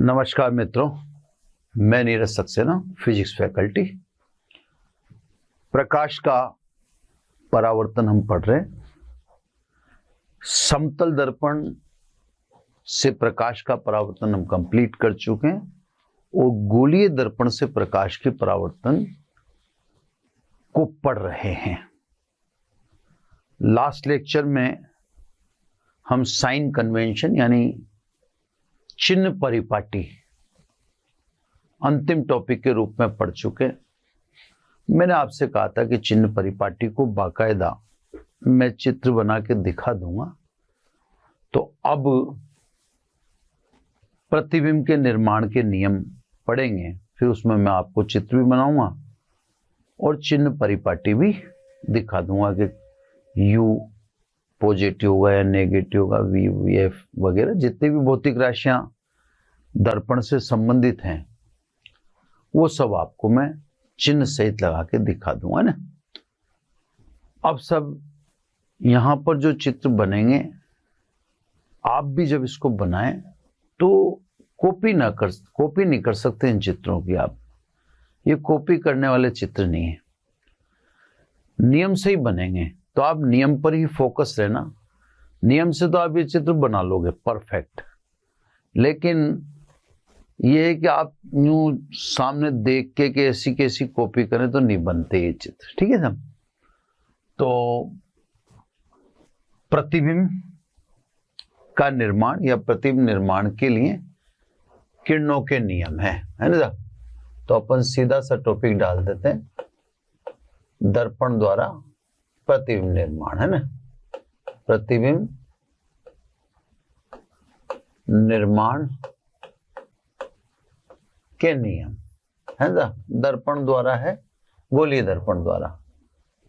नमस्कार मित्रों, मैं नीरज सक्सेना, फिजिक्स फैकल्टी। प्रकाश का परावर्तन हम पढ़ रहे हैं। समतल दर्पण से प्रकाश का परावर्तन हम कंप्लीट कर चुके हैं और गोलीय दर्पण से प्रकाश के परावर्तन को पढ़ रहे हैं। लास्ट लेक्चर में हम साइन कन्वेंशन यानी चिन्ह परिपाटी अंतिम टॉपिक के रूप में पढ़ चुके। मैंने आपसे कहा था कि चिन्ह परिपाटी को बाकायदा मैं चित्र बना के दिखा दूंगा। तो अब प्रतिबिंब के निर्माण के नियम पढ़ेंगे, फिर उसमें मैं आपको चित्र भी बनाऊंगा और चिन्ह परिपाटी भी दिखा दूंगा कि U पॉजिटिव होगा या नेगेटिव होगा, VF वगैरह जितनी भी भौतिक राशियां दर्पण से संबंधित हैं वो सब आपको मैं चिन्ह सहित लगा के दिखा दूंगा ना। अब सब यहां पर जो चित्र बनेंगे, आप भी जब इसको बनाएं तो कॉपी नहीं कर सकते इन चित्रों की। आप ये कॉपी करने वाले चित्र नहीं है, नियम से ही बनेंगे। तो आप नियम पर ही फोकस रहना। नियम से तो आप ये चित्र बना लोगे परफेक्ट, लेकिन ये है कि आप यूं सामने देख के कैसी कैसी कॉपी करें तो नहीं बनते ये चित्र, ठीक है साहब। तो प्रतिबिंब का निर्माण या प्रतिबिंब निर्माण के लिए किरणों के नियम है ना साहब। तो अपन सीधा सा टॉपिक डाल देते हैं, दर्पण द्वारा प्रतिबिंब निर्माण, है ना। प्रतिबिंब निर्माण के नियम है ना। दर्पण द्वारा है, गोलीय दर्पण द्वारा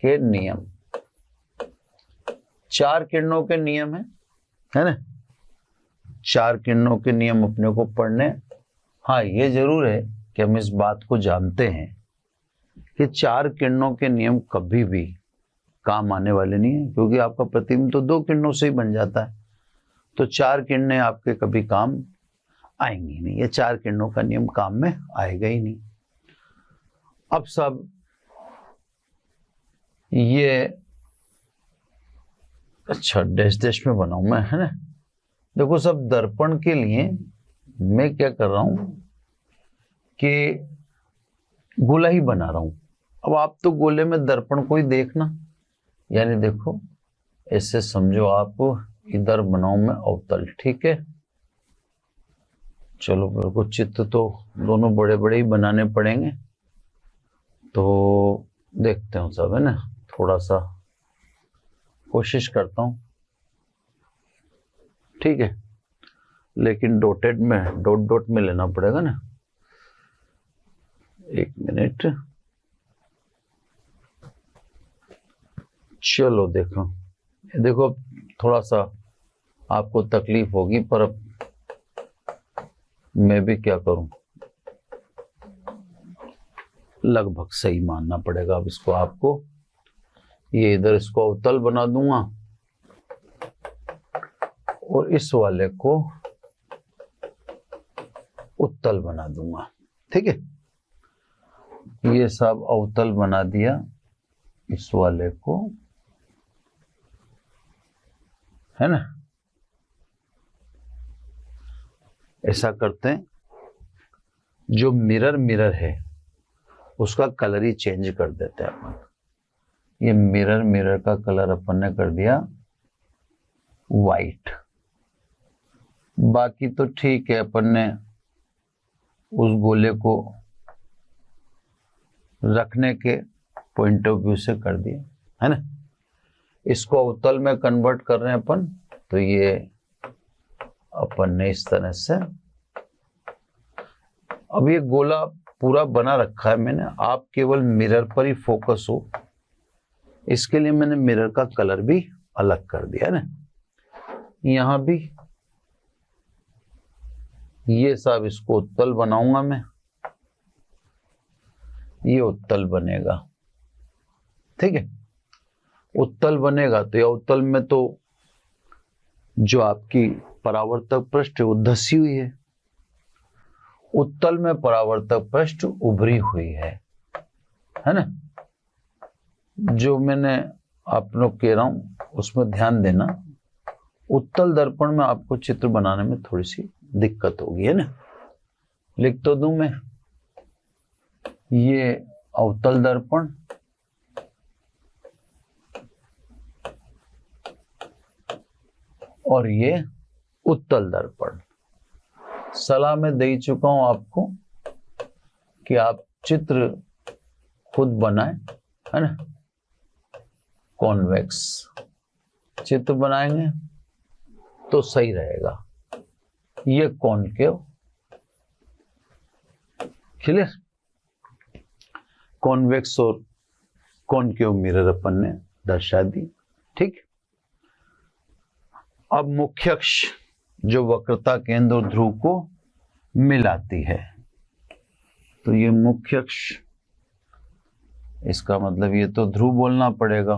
के नियम। चार किरणों के नियम है ना। चार किरणों के नियम अपने को पढ़ने। हाँ, ये जरूर है कि हम इस बात को जानते हैं कि चार किरणों के नियम कभी भी काम आने वाले नहीं है, क्योंकि आपका प्रतिबिंब तो दो किरणों से ही बन जाता है। तो चार किरणें आपके कभी काम आएंगी नहीं, ये चार किरणों का नियम काम में आएगा ही नहीं। अब सब ये अच्छा डैश डैश में बनाऊं मैं, है ना। देखो सब दर्पण के लिए मैं क्या कर रहा हूं कि गोला ही बना रहा हूं। अब आप तो गोले में दर्पण को ही देखना, यानी देखो ऐसे समझो, आप इधर बनाऊं मैं अवतल, ठीक है। चलो मेरे को चित्र तो दोनों बड़े बड़े ही बनाने पड़ेंगे, तो देखते हो सब, है ना। थोड़ा सा कोशिश करता हूं, ठीक है, लेकिन डॉटेड में डॉट में लेना पड़ेगा ना। एक मिनट, चलो देखो थोड़ा सा आपको तकलीफ होगी, पर अब मैं भी क्या करूं, लगभग सही मानना पड़ेगा। अब इसको आपको ये इधर इसको अवतल बना दूंगा और इस वाले को उत्तल बना दूंगा, ठीक है। ये सब अवतल बना दिया, इस वाले को, है ना। ऐसा करते हैं, जो मिरर है उसका कलर ही चेंज कर देते हैं अपन। ये मिरर का कलर अपन ने कर दिया वाइट। बाकी तो ठीक है, अपन ने उस गोले को रखने के पॉइंट ऑफ व्यू से कर दिया, है ना। इसको अवतल में कन्वर्ट कर रहे हैं अपन, तो ये अपन ने इस तरह से, अब ये गोला पूरा बना रखा है मैंने। आप केवल मिरर पर ही फोकस हो, इसके लिए मैंने मिरर का कलर भी अलग कर दिया है ना। यहां भी ये सब इसको उत्तल बनाऊंगा मैं, ये उत्तल बनेगा, ठीक है। उत्तल बनेगा तो ये उत्तल में तो जो आपकी परावर्तक पृष्ठ है वो धसी हुई है, उत्तल में परावर्तक पृष्ठ उभरी हुई है ना। जो मैंने आप लोग कह रहा हूं उसमें ध्यान देना। उत्तल दर्पण में आपको चित्र बनाने में थोड़ी सी दिक्कत होगी, है ना। लिख तो दूं मैं, ये अवतल दर्पण और ये उत्तल दर्पण। सलाह मैं दे चुका हूं आपको कि आप चित्र खुद बनाएं, है ना। कॉन्वेक्स चित्र बनाएंगे तो सही रहेगा। ये कॉनकेव, क्लियर। कॉन्वेक्स और कॉनकेव मिरर अपन ने दर्शा दी, ठीक। अब मुख्य अक्ष जो वक्रता केंद्र और ध्रुव को मिलाती है, तो ये मुख्य अक्ष, इसका मतलब ये तो ध्रुव बोलना पड़ेगा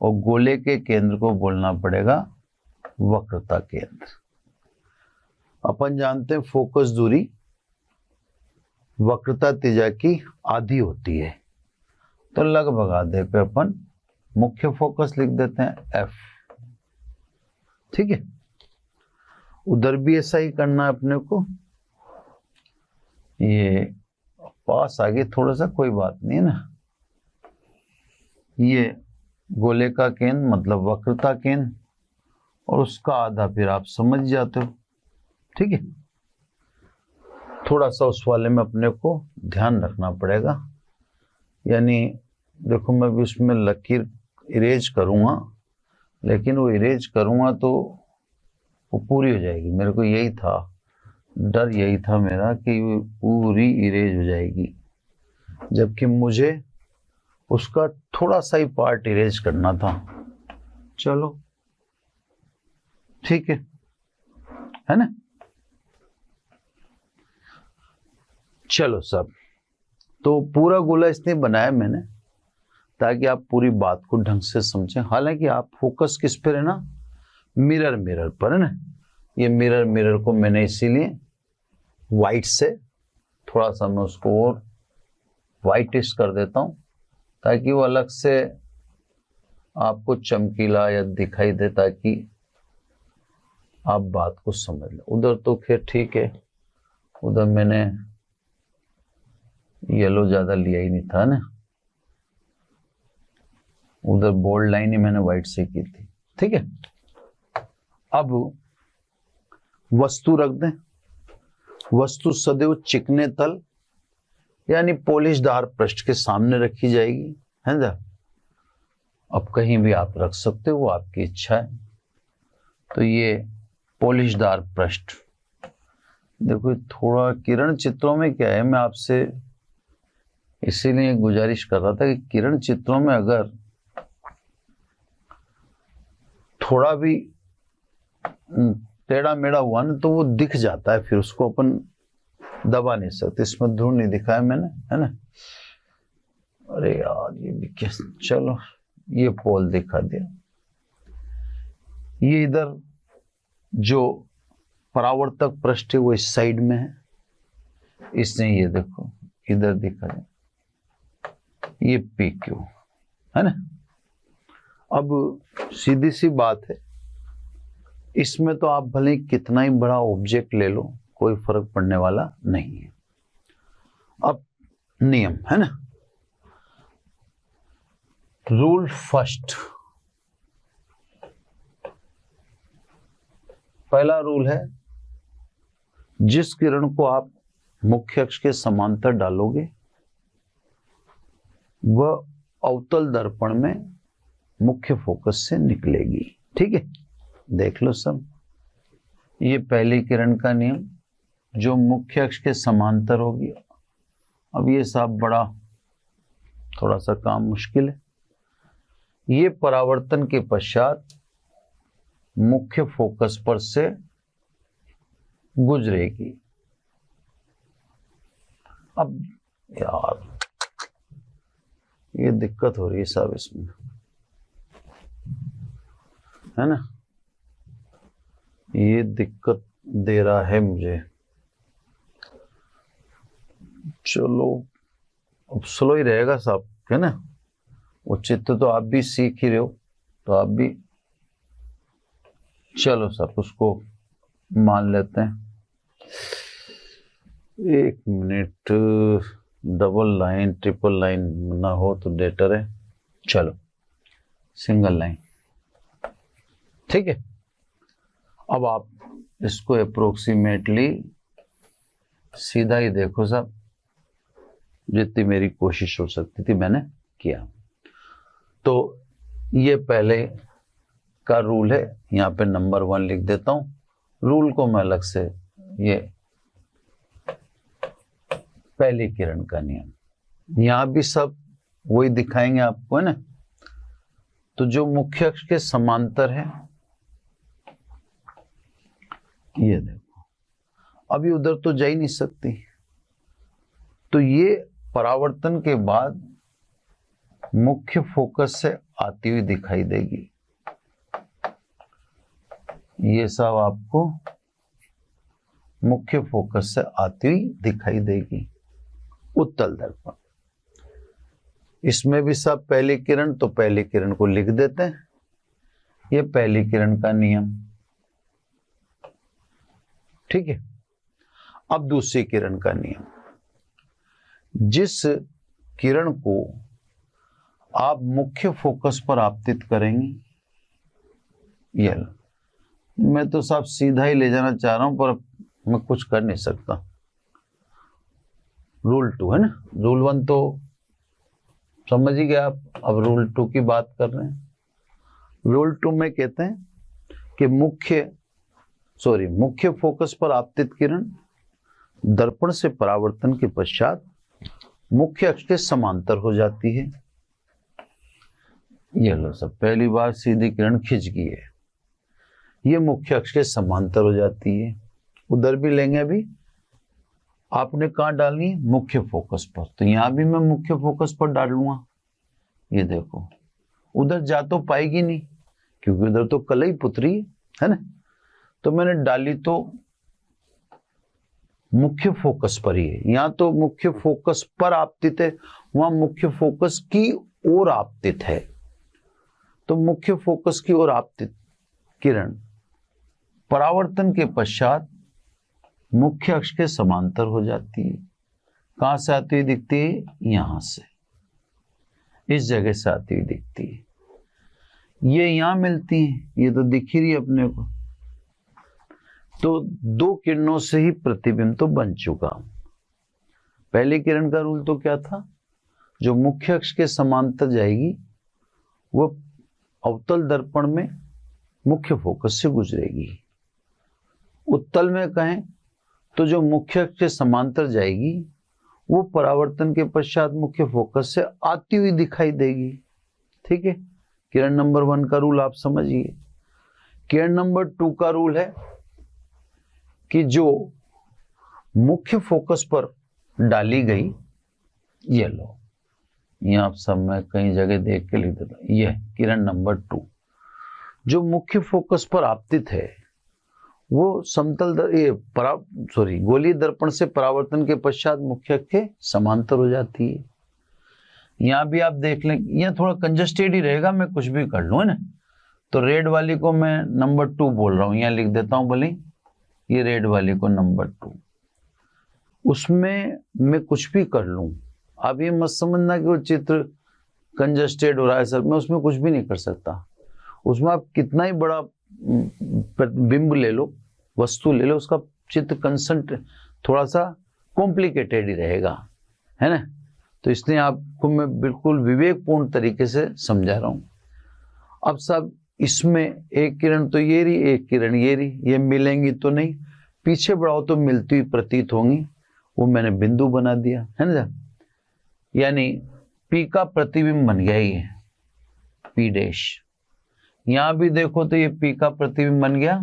और गोले के केंद्र को बोलना पड़ेगा वक्रता केंद्र। अपन जानते हैं फोकस दूरी वक्रता त्रिज्या की आधी होती है, तो लगभग आधे पे अपन मुख्य फोकस लिख देते हैं F, ठीक है। उधर भी ऐसा ही करना है अपने को। ये पास आगे थोड़ा सा, कोई बात नहीं है ना। ये गोले का केंद्र मतलब वक्रता केंद्र और उसका आधा फिर आप समझ जाते हो, ठीक है। थोड़ा सा उस वाले में अपने को ध्यान रखना पड़ेगा, यानी देखो मैं भी उसमें लकीर इरेज करूंगा, लेकिन वो इरेज करूंगा तो वो पूरी हो जाएगी। मेरे को यही था, डर यही था मेरा कि वो पूरी इरेज हो जाएगी, जबकि मुझे उसका थोड़ा सा ही पार्ट इरेज करना था। चलो ठीक है ना। चलो सब, तो पूरा गोला इसलिए बनाया मैंने ताकि आप पूरी बात को ढंग से समझें। हालांकि आप फोकस किस पर है ना, मिरर पर है ना। ये मिरर को मैंने इसीलिए वाइट से थोड़ा सा मैं उसको और वाइटिश कर देता हूं ताकि वो अलग से आपको चमकीला या दिखाई दे, ताकि आप बात को समझ लो। उधर तो खैर ठीक है, उधर मैंने येलो ज्यादा लिया ही नहीं था ना, उधर बोल्ड लाइन ही मैंने व्हाइट से की थी, ठीक है। अब वस्तु रख दें। वस्तु सदैव चिकने तल यानी पॉलिशदार पृष्ठ के सामने रखी जाएगी, है ना। अब कहीं भी आप रख सकते हो, वो आपकी इच्छा है। तो ये पॉलिशदार पृष्ठ, देखो थोड़ा किरण चित्रों में क्या है, मैं आपसे इसीलिए गुजारिश कर रहा था कि किरण चित्रों में अगर थोड़ा भी टेढ़ा मेढ़ा हुआ ना तो वो दिख जाता है, फिर उसको अपन दबा नहीं सकते। इसमें ध्रुव नहीं दिखाया मैंने, है ना। अरे यार ये भी क्या, चलो ये पोल दिखा दिया। ये इधर जो परावर्तक पृष्ठ है वो इस साइड में है, इसने ये देखो इधर दिखा दिया, ये PQ है ना। अब सीधी सी बात है, इसमें तो आप भले कितना ही बड़ा ऑब्जेक्ट ले लो, कोई फर्क पड़ने वाला नहीं है। अब नियम है ना, रूल फर्स्ट। पहला रूल है, जिस किरण को आप मुख्य अक्ष के समांतर डालोगे वह अवतल दर्पण में मुख्य फोकस से निकलेगी, ठीक है। देख लो सब, ये पहली किरण का नियम जो मुख्य अक्ष के समांतर होगी। अब ये सब बड़ा थोड़ा सा काम मुश्किल है। ये परावर्तन के पश्चात मुख्य फोकस पर से गुजरेगी। अब यार ये दिक्कत हो रही है साहब इसमें, है ना, ये दिक्कत दे रहा है मुझे। चलो अब स्लो ही रहेगा साहब, है ना। वो चित्र तो आप भी सीख ही रहे हो, तो आप भी चलो सब उसको मान लेते हैं। 1 minute, double line triple line ना हो तो बेटर है। चलो सिंगल लाइन, ठीक है। अब आप इसको अप्रोक्सीमेटली सीधा ही देखो साहब, जितनी मेरी कोशिश हो सकती थी मैंने किया। तो ये पहले का रूल है, यहाँ पे नंबर 1 लिख देता हूं। रूल को मैं अलग से, ये पहली किरण का नियम, यहां भी सब वही दिखाएंगे आपको, है ना। तो जो मुख्य अक्ष के समांतर है, ये देखो, अभी उधर तो जा ही नहीं सकती, तो ये परावर्तन के बाद मुख्य फोकस से आती हुई दिखाई देगी। ये सब आपको मुख्य फोकस से आती हुई दिखाई देगी। उत्तल दर्पण, इसमें भी सब पहली किरण, तो पहली किरण को लिख देते हैं। ये पहली किरण का नियम, ठीक है। अब दूसरी किरण का नियम, जिस किरण को आप मुख्य फोकस पर आपतित करेंगे, ये मैं तो साहब सीधा ही ले जाना चाह रहा हूं, पर मैं कुछ कर नहीं सकता। रूल 2 है ना, रूल 1 तो समझ ही गया आप, अब रूल 2 की बात कर रहे हैं। रूल 2 में कहते हैं कि मुख्य फोकस पर आपतित किरण दर्पण से परावर्तन के पश्चात मुख्य अक्ष के समांतर हो जाती है। ये लो सब, पहली बार सीधी किरण खिंच गई है, ये मुख्य अक्ष के समांतर हो जाती है। उधर भी लेंगे, अभी आपने कहाँ डालनी है, मुख्य फोकस पर, तो यहां भी मैं मुख्य फोकस पर डालूंगा। ये देखो, उधर जा तो पाएगी नहीं, क्योंकि उधर तो कलई पुत्री है ना, तो मैंने डाली तो मुख्य फोकस पर ही है। यहां तो मुख्य फोकस पर आपतित है, वहां मुख्य फोकस की ओर आपतित है, तो मुख्य फोकस की ओर आपतित किरण परावर्तन के पश्चात मुख्य अक्ष के समांतर हो जाती है। कहां से आती हुई दिखती है, यहां से, इस जगह से आती हुई दिखती है। ये यहां मिलती है, ये तो दिख ही रही है अपने को। तो 2 किरणों से ही प्रतिबिंब तो बन चुका। पहली किरण का रूल तो क्या था, जो मुख्य अक्ष के समांतर जाएगी वो अवतल दर्पण में मुख्य फोकस से गुजरेगी। उत्तल में कहें तो जो मुख्य अक्ष के समांतर जाएगी वो परावर्तन के पश्चात मुख्य फोकस से आती हुई दिखाई देगी, ठीक है। किरण नंबर 1 का रूल आप समझिए। किरण नंबर 2 का रूल है कि जो मुख्य फोकस पर डाली गई, ये लो, यहां आप सब मैं कई जगह देख के लिख देता हूं, यह किरण नंबर 2 जो मुख्य फोकस पर आपतित है, वो गोलीय दर्पण से परावर्तन के पश्चात मुख्य अक्ष के समांतर हो जाती है। यहां भी आप देख लें, यहां थोड़ा कंजस्टेड ही रहेगा, मैं कुछ भी कर लूं, है ना। तो रेड वाली को मैं नंबर 2 बोल रहा हूं, यहां लिख देता हूं भले, ये रेड वाली को नंबर 2, उसमें मैं कुछ भी कर लूं। अब ये मत समझना कि वो चित्र कंजस्टेड हो रहा है सर, मैं उसमें कुछ भी नहीं कर सकता। उसमें आप कितना ही बड़ा बिंब ले लो, वस्तु ले लो, उसका चित्र कंसंट थोड़ा सा कॉम्प्लिकेटेड ही रहेगा, है ना। तो इसलिए आपको मैं बिल्कुल विवेकपूर्ण तरीके से समझा रहा हूं। अब सब इसमें एक किरण तो ये रही, एक किरण ये रही, ये मिलेंगी तो नहीं, पीछे बढ़ाओ तो मिलती हुई प्रतीत होंगी, वो मैंने बिंदु बना दिया, है ना। यानी पी का प्रतिबिंब बन गया, ये पी डैश। यहां भी देखो तो ये पी का प्रतिबिंब बन गया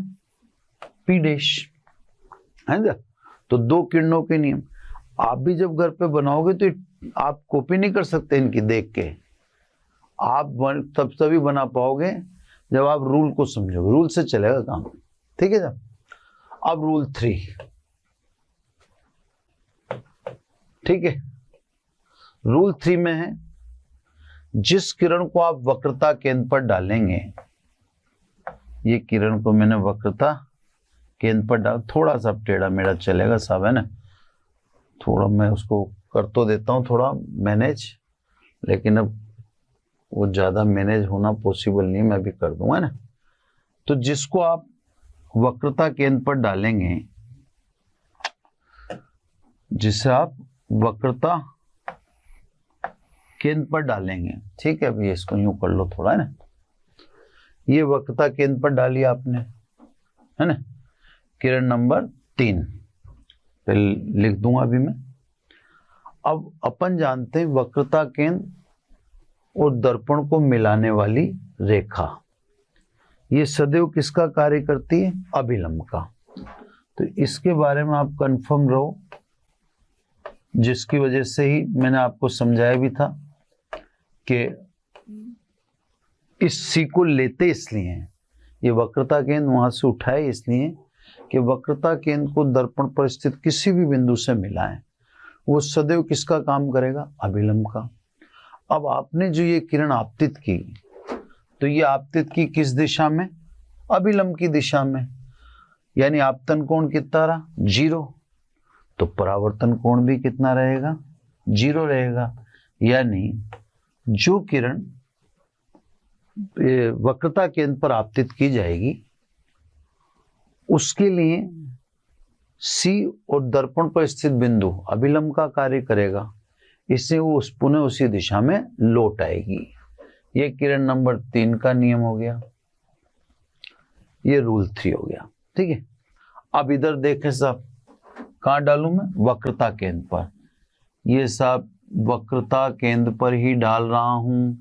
पी डैश, है ना। तो 2 किरणों के नियम आप भी जब घर पे बनाओगे तो आप कॉपी नहीं कर सकते इनकी देख के, आप तभी बना पाओगे जब आप रूल को समझोगे, रूल से चलेगा काम, ठीक है साहब। अब रूल 3, ठीक है। रूल 3 में है, जिस किरण को आप वक्रता केंद्र पर डालेंगे, ये किरण को मैंने वक्रता केंद्र पर डाल, थोड़ा सा टेढ़ा मेढ़ा चलेगा साहब, है ना, थोड़ा मैं उसको कर तो देता हूँ थोड़ा मैनेज, लेकिन अब वो ज्यादा मैनेज होना पॉसिबल नहीं, मैं भी कर दूंगा ना। तो जिसको आप वक्रता केंद्र पर डालेंगे, जिसे आप वक्रता केंद्र पर डालेंगे, ठीक है, अभी इसको यूं कर लो थोड़ा, है ना, ये वक्रता केंद्र पर डाली आपने, है ना, किरण नंबर 3 पे लिख दूंगा अभी मैं। अब अपन जानते हैं वक्रता केंद्र और दर्पण को मिलाने वाली रेखा, ये सदैव किसका कार्य करती है? अभिलंब का। तो इसके बारे में आप कंफर्म रहो, जिसकी वजह से ही मैंने आपको समझाया भी था कि इस सी को लेते इसलिए, ये वक्रता केंद्र वहां से उठाए इसलिए कि वक्रता केंद्र को दर्पण पर स्थित किसी भी बिंदु से मिलाएं, वो सदैव किसका काम करेगा? अभिलंब का। अब आपने जो ये किरण आपतित की, तो ये आपतित की किस दिशा में? अभिलंब की दिशा में, यानी आपतन कोण कितना रहा? 0, तो परावर्तन कोण भी कितना रहेगा? 0 रहेगा। यानी जो किरण वक्रता केंद्र पर आपतित की जाएगी, उसके लिए सी और दर्पण पर स्थित बिंदु अभिलंब का कार्य करेगा, इससे वो पुनः उसी दिशा में लौट आएगी। ये किरण नंबर 3 का नियम हो गया, ये रूल 3 हो गया, ठीक है। अब इधर देखें साहब, कहाँ डालूं मैं? वक्रता केंद्र पर। ये साहब वक्रता केंद्र पर ही डाल रहा हूं,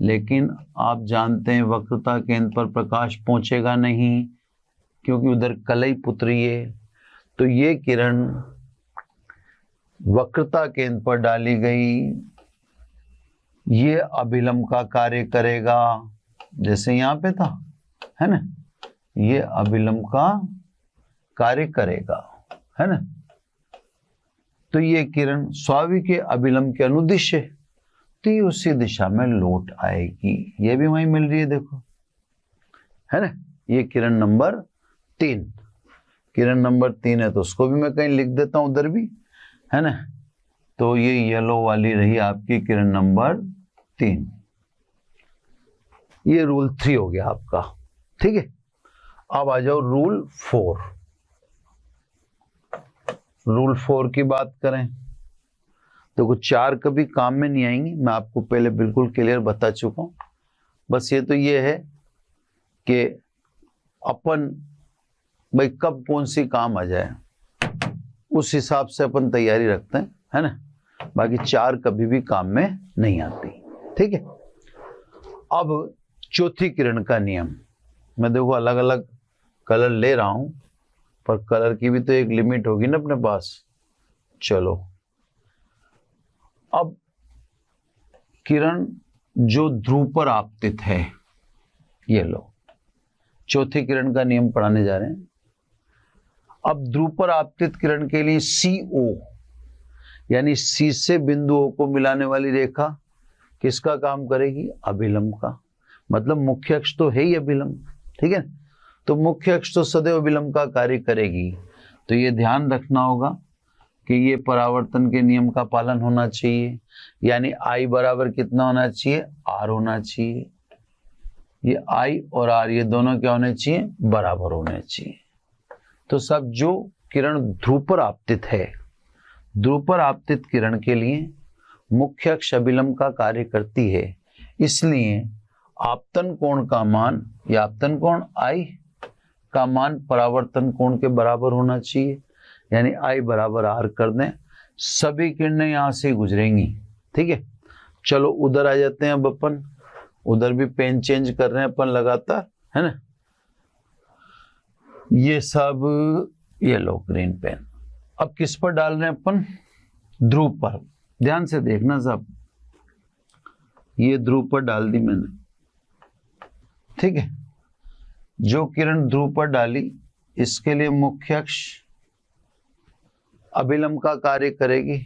लेकिन आप जानते हैं वक्रता केंद्र पर प्रकाश पहुंचेगा नहीं, क्योंकि उधर कलई पुत्री है। तो ये किरण वक्रता केंद्र पर डाली गई, ये अभिलंब का कार्य करेगा, जैसे यहां पे था, है ना, ये अभिलंब का कार्य करेगा, है ना। तो ये किरण स्वाभाविक अभिलंब के अनुदिश है, तो ये उसी दिशा में लौट आएगी। ये भी वहीं मिल रही है, देखो, है ना। ये किरण नंबर 3, किरण नंबर 3 है, तो उसको भी मैं कहीं लिख देता हूं उधर भी, है ना। तो ये येलो वाली रही आपकी किरण नंबर 3। ये रूल 3 हो गया आपका, ठीक है। अब आ जाओ रूल 4। रूल 4 की बात करें तो कुछ 4 कभी काम में नहीं आएंगी, मैं आपको पहले बिल्कुल क्लियर बता चुका हूं। बस ये तो ये है कि अपन भाई कब कौन सी काम आ जाए, उस हिसाब से अपन तैयारी रखते हैं, है ना। बाकी 4 कभी भी काम में नहीं आती, ठीक है। अब चौथी किरण का नियम, मैं देखो अलग अलग कलर ले रहा हूं, पर कलर की भी तो एक लिमिट होगी ना अपने पास। चलो, अब किरण जो ध्रुव पर आपतित है, ये लो, चौथी किरण का नियम पढ़ाने जा रहे हैं। अब ध्रुव पर आपतित किरण के लिए CO, यानी C से बिंदु O को मिलाने वाली रेखा किसका काम करेगी? अभिलंब का। मतलब मुख्य अक्ष तो है ही अभिलंब, ठीक है। तो मुख्य अक्ष तो सदैव अभिलंब का कार्य करेगी। तो ये ध्यान रखना होगा कि ये परावर्तन के नियम का पालन होना चाहिए, यानी I बराबर कितना होना चाहिए? R होना चाहिए। ये I और R ये दोनों क्या होने चाहिए? बराबर होने चाहिए। तो सब जो किरण ध्रुव पर आपतित है, ध्रुव पर आपतित किरण के लिए मुख्य अक्ष अभिलंब का कार्य करती है, इसलिए आपतन कोण का मान, या आपतन कोण I का मान परावर्तन कोण के बराबर होना चाहिए, यानी I बराबर R कर दें। सभी किरणें यहां से गुजरेंगी, ठीक है। चलो उधर आ जाते हैं। अब अपन उधर भी पेन चेंज कर रहे हैं अपन लगातार, है ना। ये सब ये लो ग्रीन पेन। अब किस पर डाल रहे हैं अपन? ध्रुव पर। ध्यान से देखना साहब, ये ध्रुव पर डाल दी मैंने, ठीक है। जो किरण ध्रुव पर डाली, इसके लिए मुख्य अक्ष अभिलंब का कार्य करेगी,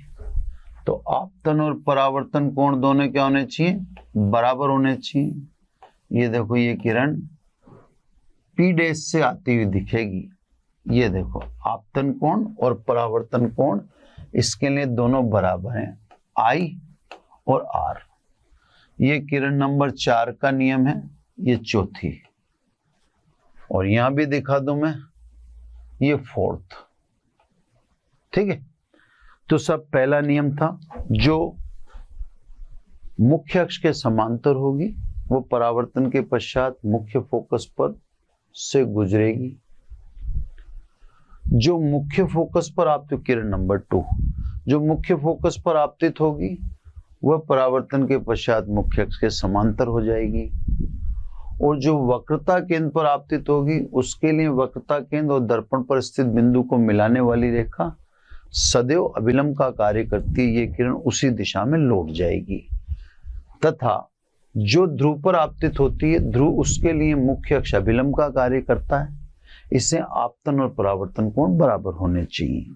तो आपतन और परावर्तन कोण दोनों क्या होने चाहिए, बराबर होने चाहिए। ये देखो ये किरण P डैश से आती हुई दिखेगी, ये देखो आपतन कोण और परावर्तन कोण, इसके लिए दोनों बराबर हैं, I और R। ये किरण नंबर 4 का नियम है, ये चौथी, और यहां भी दिखा दूं मैं, ये 4th। ठीक है, तो सब पहला नियम था, जो मुख्य अक्ष के समांतर होगी वो परावर्तन के पश्चात मुख्य फोकस पर से गुजरेगी। जो मुख्य फोकस पर आपतित किरण नंबर 2, जो मुख्य फोकस पर आपतित होगी वह परावर्तन के पश्चात मुख्य अक्ष के समांतर हो जाएगी। और जो वक्रता केंद्र पर आपतित होगी उसके लिए वक्रता केंद्र और दर्पण पर स्थित बिंदु को मिलाने वाली रेखा सदैव अभिलंब का कार्य करती है, ये किरण उसी दिशा में लौट जाएगी। तथा जो ध्रुव पर आपतित होती है, ध्रुव उसके लिए मुख्य अक्ष अभिलंब का कार्य करता है, इससे आपतन और परावर्तन कोण बराबर होने चाहिए।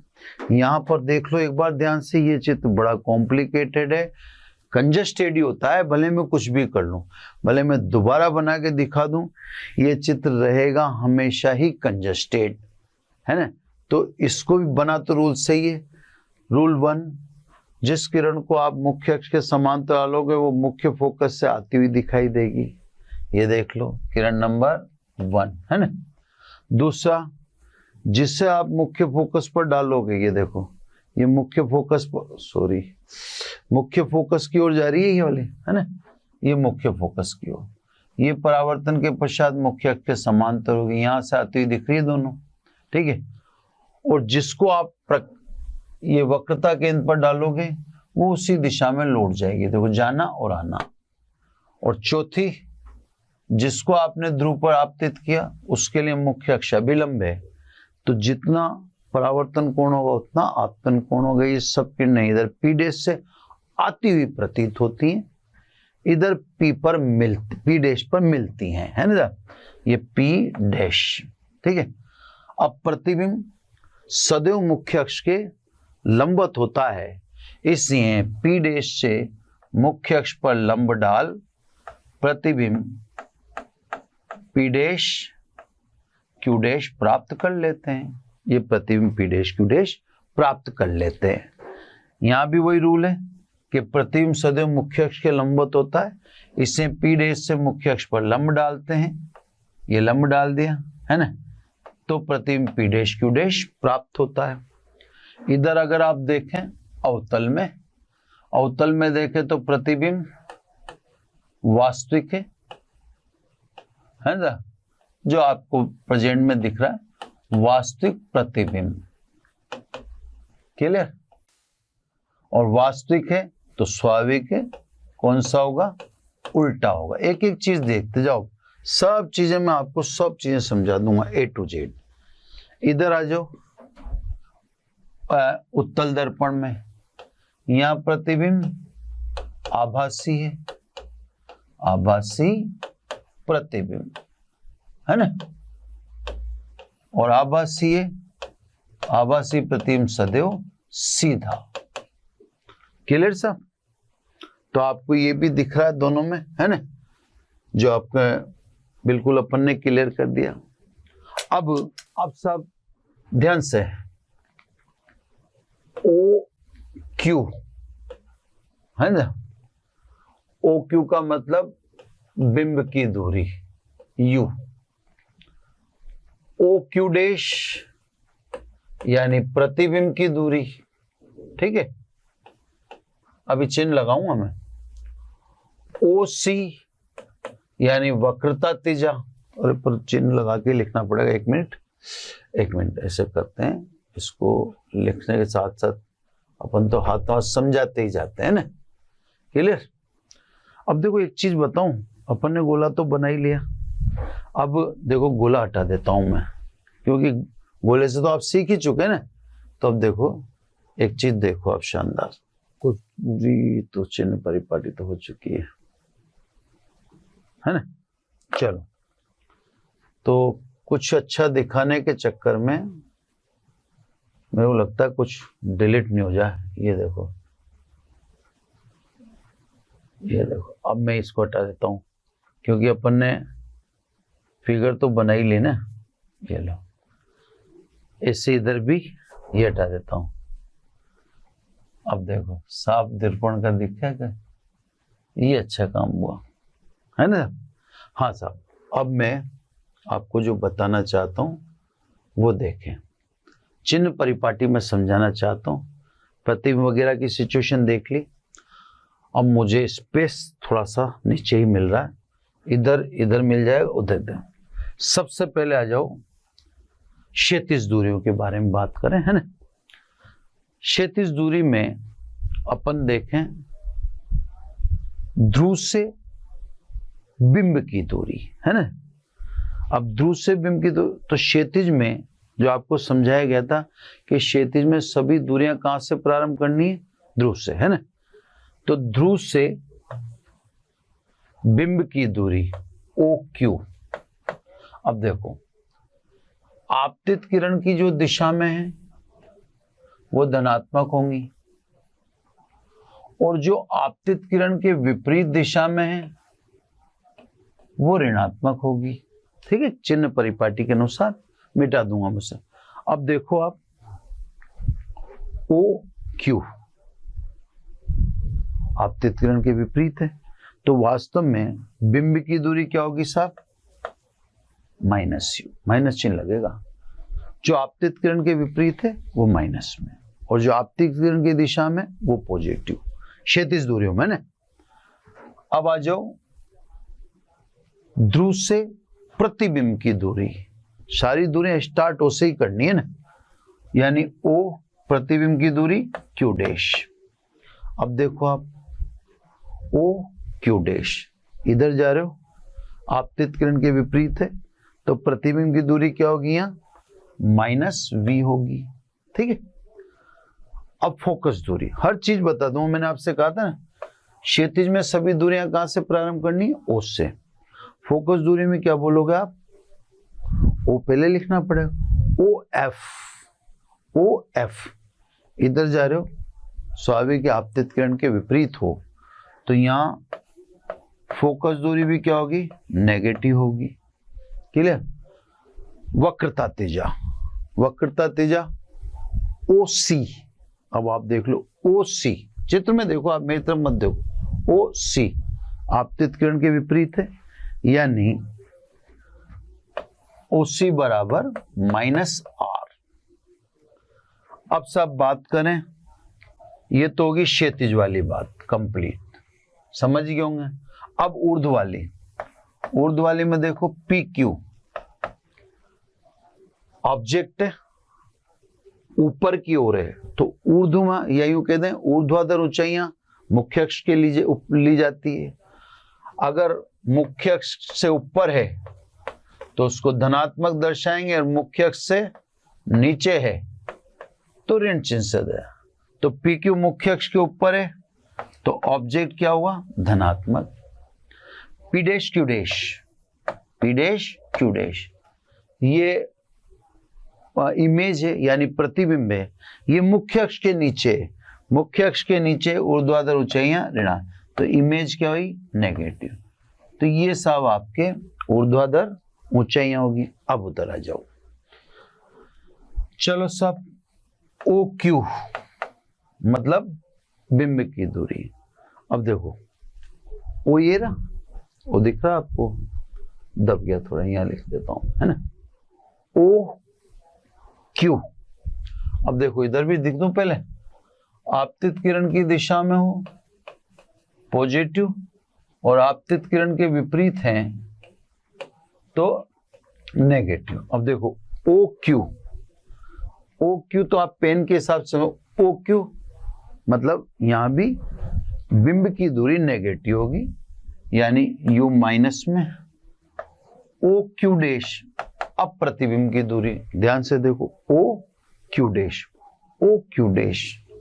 यहां पर देख लो एक बार ध्यान से, ये चित्र बड़ा कॉम्प्लिकेटेड है, कंजस्टेड ही होता है, भले मैं कुछ भी कर लूं, भले मैं दोबारा बना के दिखा दूं, ये चित्र रहेगा हमेशा ही कंजस्टेड, है ना। तो इसको भी बना तो रूल सही है। रूल 1, जिस किरण को आप मुख्य अक्ष के समांतर डालोगे वो मुख्य फोकस से आती हुई दिखाई देगी, ये देख लो किरण नंबर 1, है ना। दूसरा, जिससे आप मुख्य फोकस पर डालोगे, ये देखो ये मुख्य फोकस पर, सॉरी, मुख्य फोकस की ओर जा रही है ये वाली, है ना, ये मुख्य फोकस की ओर, ये परावर्तन के पश्चात मुख्य अक्ष के समांतर होगी, यहां से आती हुई दिख रही है दोनों, ठीक है। और जिसको आप ये वक्रता केंद्र पर डालोगे वो उसी दिशा में लौट जाएगी, देखो जाना और आना। और चौथी, जिसको आपने ध्रुव पर आपतित किया उसके लिए मुख्य अक्ष अभिलंब है, तो जितना परावर्तन कोण होगा उतना आपतन कोण होगा। ये सब किरणें इधर P डैश से आती हुई प्रतीत होती हैं, इधर P डैश पर मिलती हैं, है ना, ये P डैश, ठीक है। अब प्रतिबिंब सदैव मुख्य अक्ष के लंबवत होता है, इसलिए P डैश से मुख्य अक्ष पर लंब डाल प्रतिबिंब P डैश Q डैश प्राप्त कर लेते हैं। ये प्रतिबिंब P डैश Q डैश प्राप्त कर लेते हैं। यहां भी वही रूल है कि प्रतिबिंब सदैव मुख्य अक्ष के लंबवत होता है, इससे P डैश से मुख्य अक्ष पर लंब डालते हैं, ये लंब डाल दिया, है ना, तो प्रतिबिंब P डैश Q डैश प्राप्त होता है। इधर अगर आप देखें अवतल में देखें तो प्रतिबिंब वास्तविक है ना, जो आपको प्रेजेंट में दिख रहा है वास्तविक प्रतिबिंब, क्लियर। और वास्तविक है तो स्वाभाविक है, कौन सा होगा, उल्टा होगा। एक एक चीज देखते जाओ, सब चीजें मैं आपको सब चीजें समझा दूंगा A to Z। इधर आ जाओ उत्तल दर्पण में, यहां प्रतिबिंब आभासी है, आभासी प्रतिबिंब, है ना, और आभासी प्रतिबिंब सदैव सीधा, क्लियर साहब। तो आपको ये भी दिख रहा है दोनों में, है ना, जो आपका बिल्कुल अपन ने क्लियर कर दिया। अब सब ध्यान से, ओ क्यू है ना, ओ क्यू का मतलब बिंब की दूरी U, ओ क्यू डैश यानी प्रतिबिंब की दूरी, ठीक है। अभी चिन्ह लगाऊंगा मैं, ओ सी यानी वक्रता त्रिज्या, और पर चिन्ह लगा के लिखना पड़ेगा, एक मिनट ऐसे करते हैं, इसको लिखने के साथ साथ अपन तो हाथों समझाते ही जाते हैं ना, क्लियर। अब देखो एक चीज बताऊं, अपन ने गोला तो बना ही लिया, अब देखो गोला हटा देता हूं मैं, क्योंकि गोले से तो आप सीख ही चुके ना। तो अब देखो एक चीज देखो आप, शानदार, कुछ पूरी तो चिन्ह परिपाटी तो हो चुकी है ना। चलो, तो कुछ अच्छा दिखाने के चक्कर में मेरे को लगता है कुछ डिलीट नहीं हो जाए, ये देखो ये देखो, अब मैं इसको हटा देता हूं क्योंकि अपन ने फिगर तो बना ही ली ना। ये लो, इससे इधर भी ये हटा देता हूं। अब देखो साफ दर्पण का दिखा क्या, ये अच्छा काम हुआ है ना। हाँ साहब, अब मैं आपको जो बताना चाहता हूं वो देखें। चिन्ह परिपाटी में समझाना चाहता हूं। प्रतिबिंब वगैरह की सिचुएशन देख ली। अब मुझे स्पेस थोड़ा सा नीचे ही मिल रहा है, इधर मिल जाएगा, उधर। सबसे पहले आ जाओ क्षैतिज दूरियों के बारे में बात करें, है ना। क्षैतिज दूरी में अपन देखें ध्रुव से बिंब की दूरी, है ना। अब ध्रुव से बिंब की दूरी, तो क्षैतिज में जो आपको समझाया गया था कि क्षैतिज में सभी दूरियां कहां से प्रारंभ करनी है, ध्रुव से, है ना। तो ध्रुव से बिंब की दूरी OQ। अब देखो आपतित किरण की जो दिशा में है वो धनात्मक होंगी और जो आपतित किरण के विपरीत दिशा में है वो ऋणात्मक होगी। ठीक है, चिन्ह परिपाटी के अनुसार मिटा दूंगा मुझसे। अब देखो आप OQ आपतित किरण के विपरीत है, तो वास्तव में बिंब की दूरी क्या होगी साहब, -U, माइनस चिन्ह लगेगा। जो आपतित किरण के विपरीत है वो माइनस में, और जो आपतित किरण की दिशा में वो पॉजिटिव, क्षैतिज दूरियों में ना। अब आ जाओ ध्रुव से प्रतिबिंब की दूरी। सारी दूरियां स्टार्ट ओ से ही करनी है ना, यानी O प्रतिबिंब की दूरी Q'। अब देखो आप OQ', इधर जा रहे हो, आपतित किरण के विपरीत है, तो प्रतिबिंब की दूरी क्या होगी, यहाँ -V होगी। ठीक है, अब फोकस दूरी, हर चीज बता दूं, मैंने आपसे कहा था ना क्षैतिज में सभी दूरियां कहां से प्रारंभ करनी है, O से। फोकस दूरी में क्या बोलोगे आप, O पहले लिखना पड़ेगा, OF। इधर जा रहे हो, स्वाभाविक आपतित किरण के विपरीत हो, तो यहाँ फोकस दूरी भी क्या होगी, नेगेटिव होगी। क्लियर। वक्रता तेजा OC। अब आप देख लो OC, चित्र में देखो, आप मेरी तरफ मत देखो, OC आपतित किरण के विपरीत है, यानी OC बराबर -R। अब सब बात करें, ये तो होगी क्षैतिज वाली बात कंप्लीट, समझ गए होंगे। अब ऊर्ध्व वाली में देखो PQ, ऑब्जेक्ट है ऊपर की ओर है, तो ऊर्ध्व में या यूं कहते हैं ऊर्ध्वाधर ऊंचाइयां मुख्य अक्ष के ली जाती है। अगर मुख्य अक्ष से ऊपर है तो उसको धनात्मक दर्शाएंगे, और मुख्य अक्ष से नीचे है तो ऋण चिन्ह से दे। तो PQ मुख्य अक्ष के ऊपर है तो ऑब्जेक्ट क्या हुआ, धनात्मक। P', ये इमेज है यानी प्रतिबिंब है, ये मुख्य अक्ष के नीचे ऊर्ध्वाधर ऊंचाइयां ऋणा, तो इमेज क्या हुई, नेगेटिव। तो ये सब आपके ऊर्ध्वाधर ऊंचाइयां होगी। अब उधर आ जाओ, चलो सब OQ मतलब बिंब की दूरी। अब देखो O ये रहा, वो दिख रहा आपको, दब गया थोड़ा, यहां लिख देता हूं, है ना, OQ। अब देखो इधर भी दिख दूं, पहले आपतित किरण की दिशा में हो पॉजिटिव, और आपतित किरण के विपरीत हैं तो नेगेटिव। अब देखो OQ तो आप पेन के हिसाब से OQ मतलब यहां भी बिंब की दूरी नेगेटिव होगी, यानी U माइनस में, OQ'। अब प्रतिबिंब की दूरी ध्यान से देखो, OQ',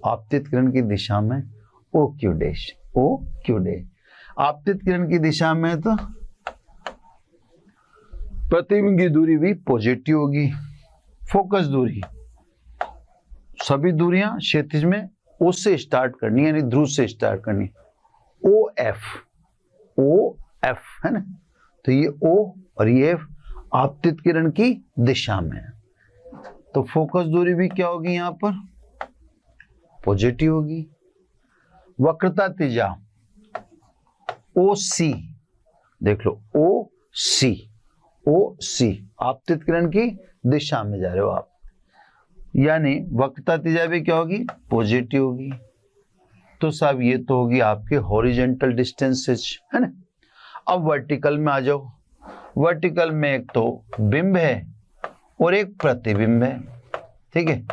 आपतित किरण की दिशा में OQ', आपतित किरण की दिशा में तो प्रतिबिंब की दूरी भी पॉजिटिव होगी। फोकस दूरी, सभी दूरियां क्षैतिज में O से स्टार्ट करनी, यानी ध्रुव से स्टार्ट करनी, ओ एफ है ना, तो ये O और ये F आपतित किरण की दिशा में है। तो फोकस दूरी भी क्या होगी यहां पर, पॉजिटिव होगी। वक्रता त्रिज्या OC, देख लो OC आपतित किरण की दिशा में जा रहे हो आप, यानी वक्रता त्रिज्या भी क्या होगी, पॉजिटिव होगी। तो साहब ये तो होगी आपके हॉरिजॉन्टल डिस्टेंसेज है ना। अब वर्टिकल में आ जाओ। वर्टिकल में एक तो बिंब है और एक प्रतिबिंब है, ठीक है।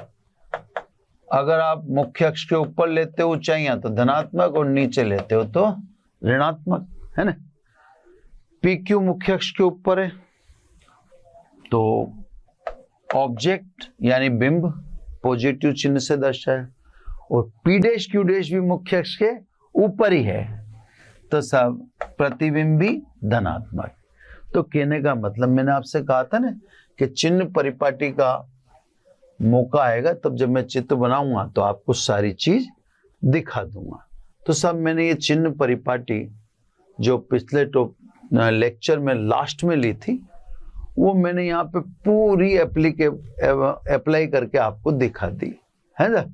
अगर आप मुख्य अक्ष के ऊपर लेते हो ऊंचाइयां तो धनात्मक और नीचे लेते हो तो ऋणात्मक, है ना। PQ मुख्य अक्ष के ऊपर है तो ऑब्जेक्ट यानी बिंब पॉजिटिव चिन्ह से दर्शाए, और P' Q' भी मुख्य अक्ष के ऊपर ही है तो सब प्रतिबिंब भी धनात्मक। तो कहने का मतलब मैंने आपसे कहा था ना कि चिन्ह परिपाटी का मौका आएगा तब जब मैं चित्र बनाऊंगा तो आपको सारी चीज दिखा दूंगा। तो सब मैंने ये चिन्ह परिपाटी जो पिछले लेक्चर में लास्ट में ली थी वो मैंने यहाँ पे पूरी अप्लाई करके आपको दिखा दी है ना।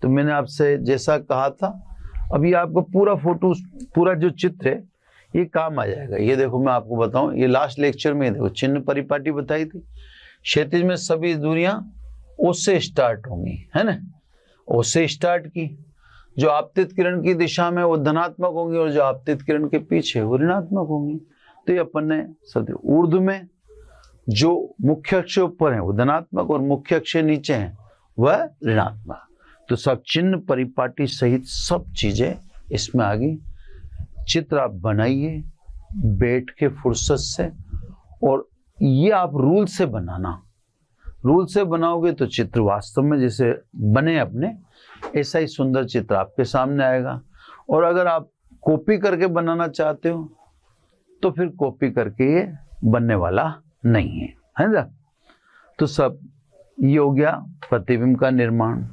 तो मैंने आपसे जैसा कहा था अभी आपको पूरा फोटो पूरा जो चित्र है ये काम आ जाएगा। ये देखो मैं आपको बताऊं, ये लास्ट लेक्चर में देखो चिन्ह परिपाटी बताई थी। क्षैतिज में सभी दूरियां O से स्टार्ट होंगी है ना, O से स्टार्ट की, जो आपतित किरण की दिशा में वो धनात्मक होंगी और जो आपतित किरण के पीछे वो ऋणात्मक होंगी। तो ये अपन ने सब ऊर्ध्व में जो मुख्य अक्ष ऊपर है वो धनात्मक और मुख्य अक्ष नीचे है वह ऋणात्मक। तो सब चिन्ह परिपाटी सहित सब चीजें इसमें आ गई। चित्र आप बनाइए बैठ के फुर्सत से, और ये आप रूल से बनाना। रूल से बनाओगे तो चित्र वास्तव में जैसे बने अपने ऐसा ही सुंदर चित्र आपके सामने आएगा। और अगर आप कॉपी करके बनाना चाहते हो तो फिर कॉपी करके ये बनने वाला नहीं है, है ना। तो सब ये हो गया प्रतिबिंब का निर्माण।